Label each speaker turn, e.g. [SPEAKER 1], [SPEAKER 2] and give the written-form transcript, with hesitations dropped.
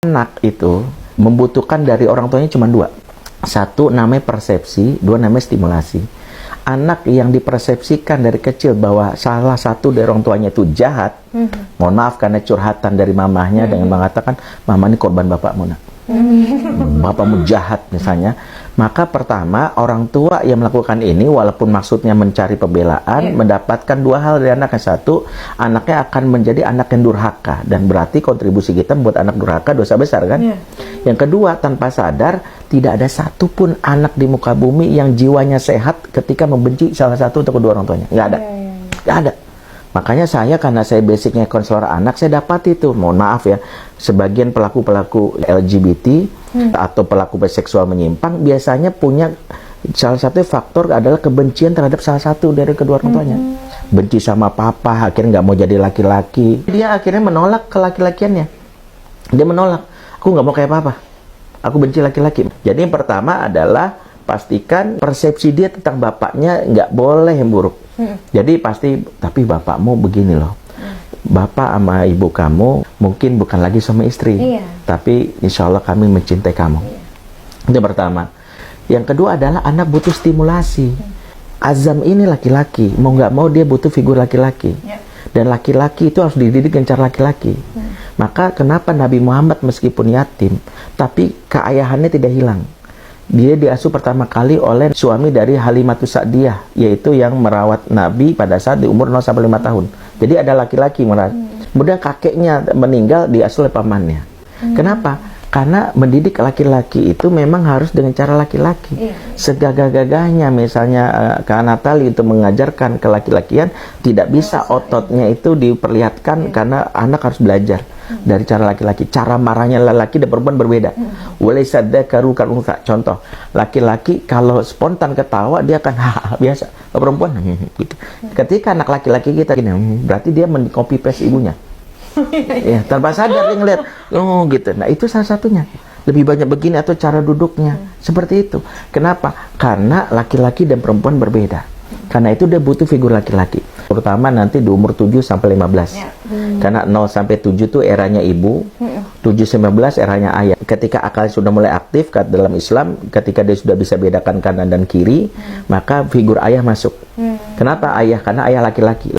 [SPEAKER 1] Anak itu membutuhkan dari orang tuanya cuma dua. Satu namanya persepsi, dua namanya stimulasi. Anak yang dipersepsikan dari kecil bahwa salah satu dari orang tuanya itu jahat, mohon maaf karena curhatan dari mamahnya dengan mengatakan, mama ini korban bapakmu nak. Bapakmu jahat misalnya, maka pertama orang tua yang melakukan ini walaupun maksudnya mencari pembelaan, mendapatkan dua hal dari anaknya. Satu, anaknya akan menjadi anak yang durhaka, dan berarti kontribusi kita membuat anak durhaka dosa besar kan. Yang kedua, tanpa sadar tidak ada satupun anak di muka bumi yang jiwanya sehat ketika membenci salah satu atau kedua orang tuanya, nggak ada. Nggak ada. Makanya saya, karena saya basicnya konselor anak, saya dapat itu, mohon maaf ya, sebagian pelaku-pelaku LGBT atau pelaku seksual menyimpang biasanya punya salah satu faktor adalah kebencian terhadap salah satu dari kedua orang tuanya. Benci sama papa, akhirnya nggak mau jadi laki-laki. Dia akhirnya menolak kelaki-lakiannya. Dia menolak, aku nggak mau kayak papa, aku benci laki-laki. Jadi yang pertama adalah pastikan persepsi dia tentang bapaknya nggak boleh yang buruk. Jadi pasti, tapi bapakmu begini loh, bapak sama ibu kamu mungkin bukan lagi suami istri, tapi insya Allah kami mencintai kamu. Itu pertama. Yang kedua adalah anak butuh stimulasi. Azam ini laki-laki, mau nggak mau dia butuh figur laki-laki. Dan laki-laki itu harus dididik dengan cara laki-laki. Maka kenapa Nabi Muhammad meskipun yatim, tapi keayahannya tidak hilang. Dia diasuh pertama kali oleh suami dari Halimatus Sa'diyah, yaitu yang merawat Nabi pada saat di umur 0-5 tahun. Jadi ada laki-laki merawat. Kemudian kakeknya meninggal, diasuh oleh pamannya. Kenapa? Karena mendidik laki-laki itu memang harus dengan cara laki-laki. Segagah-gagahnya misalnya Kak Natali itu mengajarkan ke laki-lakian, tidak bisa ototnya itu diperlihatkan karena anak harus belajar dari cara laki-laki. Cara marahnya laki dan perempuan berbeda. Walaysa dzakaru kal untha. Contoh, laki-laki kalau spontan ketawa dia akan biasa. Perempuan gitu. Ketika anak laki-laki kita gini, berarti dia copy paste ibunya. Ya, tanpa sadar dia ngeliat, oh gitu. Nah itu salah satunya. Lebih banyak begini atau cara duduknya seperti itu. Kenapa? Karena laki-laki dan perempuan berbeda. Karena itu dia butuh figur laki-laki. Terutama nanti di umur 7-15. Karena 0-7 itu eranya ibu, 7-19 eranya ayah. Ketika akal sudah mulai aktif dalam Islam, ketika dia sudah bisa bedakan kanan dan kiri, maka figur ayah masuk. Kenapa ayah? Karena ayah laki-laki.